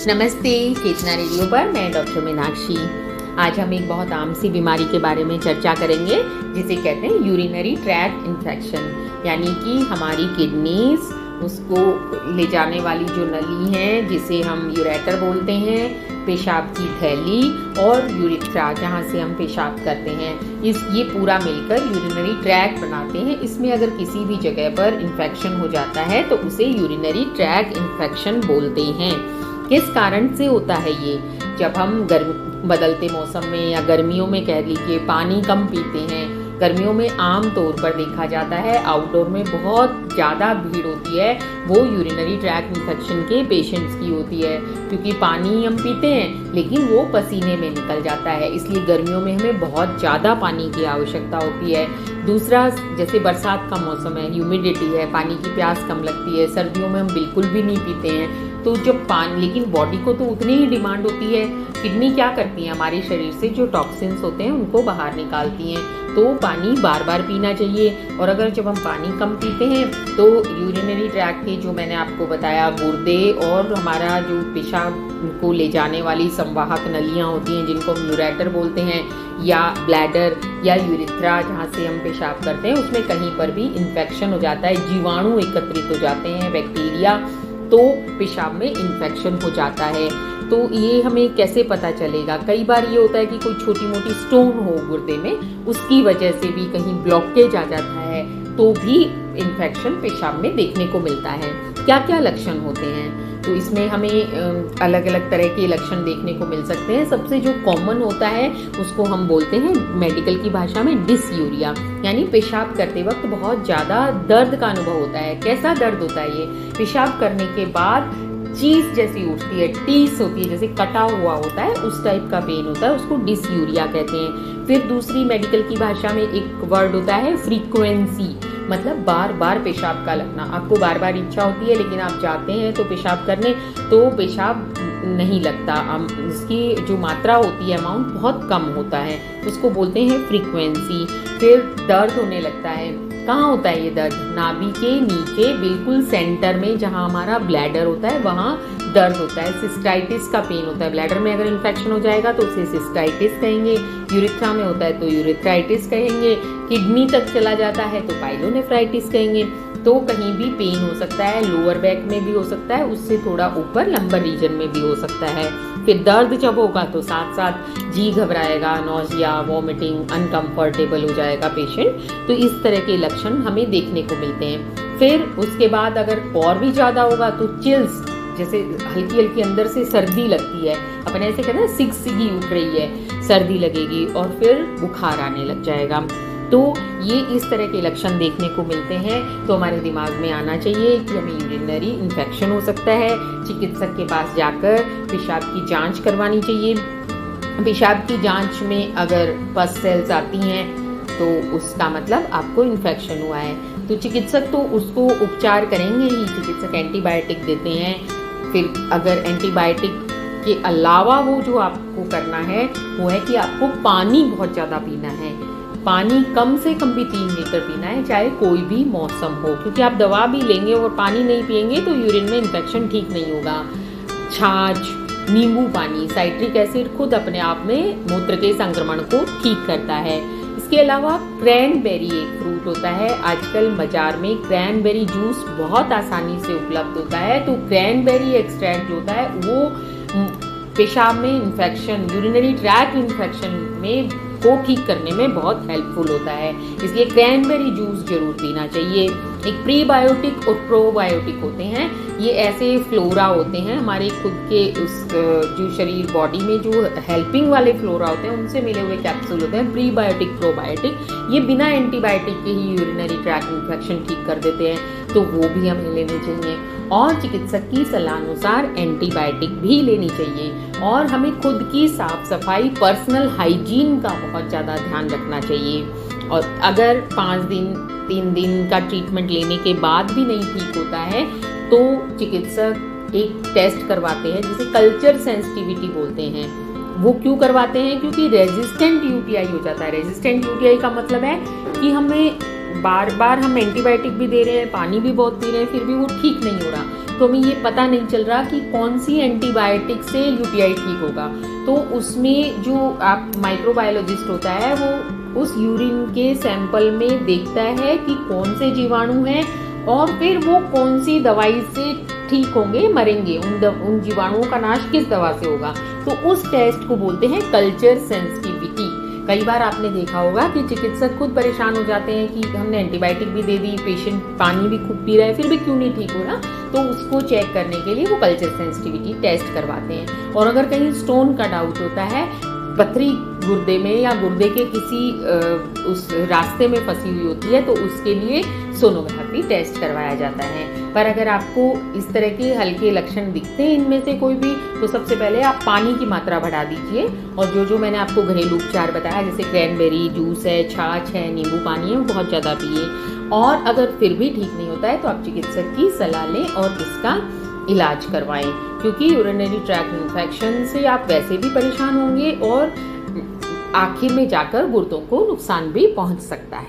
नमस्ते, चेतना रेडियो पर मैं डॉक्टर मीनाक्षी। आज हम एक बहुत आम सी बीमारी के बारे में चर्चा करेंगे जिसे कहते हैं यूरिनरी ट्रैक्ट इन्फेक्शन, यानी कि हमारी किडनीज उसको ले जाने वाली जो नली है जिसे हम यूरेटर बोलते हैं, पेशाब की थैली और यूरेथ्रा जहाँ से हम पेशाब करते हैं, ये पूरा मिलकर यूरिनरी ट्रैक्ट बनाते हैं। इसमें अगर किसी भी जगह पर इन्फेक्शन हो जाता है तो उसे यूरिनरी ट्रैक्ट इन्फेक्शन बोलते हैं। किस कारण से होता है ये? जब हम बदलते मौसम में या गर्मियों में कह लीजिए पानी कम पीते हैं। गर्मियों में आम तौर पर देखा जाता है आउटडोर में बहुत ज़्यादा भीड़ होती है, वो यूरिनरी ट्रैक्ट इन्फेक्शन के पेशेंट्स की होती है, क्योंकि पानी हम पीते हैं लेकिन वो पसीने में निकल जाता है। इसलिए गर्मियों में हमें बहुत ज़्यादा पानी की आवश्यकता होती है। दूसरा, जैसे बरसात का मौसम है, ह्यूमिडिटी है, पानी की प्यास कम लगती है। सर्दियों में हम बिल्कुल भी नहीं पीते हैं, तो जब पानी, लेकिन बॉडी को तो उतनी ही डिमांड होती है। किडनी क्या करती है, हमारे शरीर से जो टॉक्सिन्स होते हैं उनको बाहर निकालती हैं, तो पानी बार बार पीना चाहिए। और अगर जब हम पानी कम पीते हैं तो यूरिनरी ट्रैक्ट के जो मैंने आपको बताया गुर्दे और हमारा जो पेशाब को ले जाने वाली संवाहक नलियाँ होती हैं जिनको हम यूरेटर बोलते हैं, या ब्लैडर या यूरेथ्रा जहाँ से हम पेशाब करते हैं, उसमें कहीं पर भी इन्फेक्शन हो जाता है, जीवाणु एकत्रित हो जाते हैं, बैक्टीरिया, तो पेशाब में इन्फेक्शन हो जाता है। तो ये हमें कैसे पता चलेगा? कई बार ये होता है कि कोई छोटी मोटी स्टोन हो गुर्दे में, उसकी वजह से भी कहीं ब्लॉकेज आ जाता है, तो भी इन्फेक्शन पेशाब में देखने को मिलता है। क्या क्या लक्षण होते हैं? तो इसमें हमें अलग अलग तरह के लक्षण देखने को मिल सकते हैं। सबसे जो कॉमन होता है उसको हम बोलते हैं मेडिकल की भाषा में डिसयूरिया, यानी पेशाब करते वक्त बहुत ज़्यादा दर्द का अनुभव होता है। कैसा दर्द होता है ये? पेशाब करने के बाद चीज जैसी उठती है, टीस होती है, जैसे कटा हुआ होता है, उस टाइप का पेन होता है, उसको डिसयूरिया कहते हैं। फिर दूसरी मेडिकल की भाषा में एक वर्ड होता है फ्रीक्वेंसी, मतलब बार बार पेशाब का लगना। आपको बार बार इच्छा होती है लेकिन आप जाते हैं तो पेशाब करने, तो पेशाब नहीं लगता, इसकी जो मात्रा होती है, अमाउंट बहुत कम होता है, उसको बोलते हैं फ्रीक्वेंसी। फिर दर्द होने लगता है। कहाँ होता है ये दर्द? नाभि के नीचे बिल्कुल सेंटर में जहाँ हमारा ब्लैडर होता है वहाँ दर्द होता है। सिस्टाइटिस का पेन होता है। ब्लैडर में अगर इन्फेक्शन हो जाएगा तो उसे सिस्टाइटिस कहेंगे, यूरेथ्रा में होता है तो यूरेथ्राइटिस कहेंगे, किडनी तक चला जाता है तो पाइलोनेफ्राइटिस कहेंगे। तो कहीं भी पेन हो सकता है, लोअर बैक में भी हो सकता है, उससे थोड़ा ऊपर लंबर रीजन में भी हो सकता है। फिर दर्द जब होगा तो साथ साथ जी घबराएगा, नौजिया, वॉमिटिंग, अनकंफर्टेबल हो जाएगा पेशेंट। तो इस तरह के लक्षण हमें देखने को मिलते हैं। फिर उसके बाद अगर और भी ज़्यादा होगा तो चिल्स, जैसे हल्की हल्की अंदर से सर्दी लगती है, अपन ऐसे कहते हैं सिगसिगी उठ रही है, सर्दी लगेगी और फिर बुखार आने लग जाएगा। तो ये इस तरह के लक्षण देखने को मिलते हैं, तो हमारे दिमाग में आना चाहिए कि हमें यूरिनरी इन्फेक्शन हो सकता है। चिकित्सक के पास जाकर पेशाब की जांच करवानी चाहिए। पेशाब की जांच में अगर पस सेल्स आती हैं तो उसका मतलब आपको इन्फेक्शन हुआ है, तो चिकित्सक तो उसको उपचार करेंगे ही। चिकित्सक एंटीबायोटिक देते हैं। फिर अगर एंटीबायोटिक के अलावा वो जो आपको करना है वो है कि आपको पानी बहुत ज़्यादा पीना है। पानी कम से कम भी 3 लीटर पीना है, चाहे कोई भी मौसम हो, क्योंकि आप दवा भी लेंगे और पानी नहीं पिएंगे तो यूरिन में इन्फेक्शन ठीक नहीं होगा। छाछ, नींबू पानी, साइट्रिक एसिड खुद अपने आप में मूत्र के संक्रमण को ठीक करता है। इसके अलावा क्रैनबेरी एक फ्रूट होता है, आजकल बाजार में क्रैनबेरी जूस बहुत आसानी से उपलब्ध होता है, तो क्रैनबेरी एक्सट्रैक्ट जो होता है वो पेशाब में इन्फेक्शन, यूरिनरी ट्रैक्ट इन्फेक्शन में को ठीक करने में बहुत हेल्पफुल होता है। इसलिए क्रैनबेरी जूस जरूर पीना चाहिए। एक प्रीबायोटिक और प्रोबायोटिक होते हैं, ये ऐसे फ्लोरा होते हैं हमारे खुद के उस जो शरीर बॉडी में जो हेल्पिंग वाले फ्लोरा होते हैं उनसे मिले हुए कैप्सूल होते हैं, प्रीबायोटिक प्रोबायोटिक। ये बिना एंटीबायोटिक के ही यूरिनरी ट्रैक्ट इन्फेक्शन ठीक कर देते हैं, तो वो भी हमें लेने चाहिए। और चिकित्सक की सलाह अनुसार एंटीबायोटिक भी लेनी चाहिए। और हमें खुद की साफ सफाई, पर्सनल हाइजीन का बहुत ज़्यादा ध्यान रखना चाहिए। और अगर 5 दिन 3 दिन का ट्रीटमेंट लेने के बाद भी नहीं ठीक होता है तो चिकित्सक एक टेस्ट करवाते हैं जिसे कल्चर सेंसिटिविटी बोलते हैं। वो क्यों करवाते हैं? क्योंकि रेजिस्टेंट यूटीआई हो जाता है। रेजिस्टेंट यूटीआई का मतलब है कि हमें बार बार हम एंटीबायोटिक भी दे रहे हैं, पानी भी बहुत पी रहे हैं, फिर भी वो ठीक नहीं हो रहा, तो हमें ये पता नहीं चल रहा कि कौन सी एंटीबायोटिक से यूटीआई ठीक होगा। तो उसमें जो आप माइक्रोबायोलॉजिस्ट होता है वो उस यूरिन के सैंपल में देखता है कि कौन से जीवाणु हैं और फिर वो कौन सी दवाई से ठीक होंगे, मरेंगे, उन जीवाणुओं का नाश किस दवा से होगा। तो उस टेस्ट को बोलते हैं कल्चर सेंसिटिविटी। कई बार आपने देखा होगा कि चिकित्सक खुद परेशान हो जाते हैं कि हमने एंटीबायोटिक भी दे दी, पेशेंट पानी भी खूब पी रहा है, फिर भी क्यों नहीं ठीक हो रहा। तो उसको चेक करने के लिए वो कल्चर सेंसिटिविटी टेस्ट करवाते हैं। और अगर कहीं स्टोन का डाउट होता है, पथरी गुर्दे में या गुर्दे के किसी उस रास्ते में फंसी हुई होती है, तो उसके लिए सोनोग्राफी टेस्ट करवाया जाता है। पर अगर आपको इस तरह के हल्के लक्षण दिखते हैं इनमें से कोई भी, तो सबसे पहले आप पानी की मात्रा बढ़ा दीजिए। और जो मैंने आपको घरेलू उपचार बताया, जैसे क्रैनबेरी जूस है, छाछ है, नींबू पानी है, वो बहुत ज़्यादा पिए। और अगर फिर भी ठीक नहीं होता है तो आप चिकित्सक की सलाह लें और इसका इलाज करवाएं, क्योंकि यूरिनरी ट्रैक्ट इन्फेक्शन से आप वैसे भी परेशान होंगे और आखिर में जाकर गुर्दों को नुकसान भी पहुंच सकता है।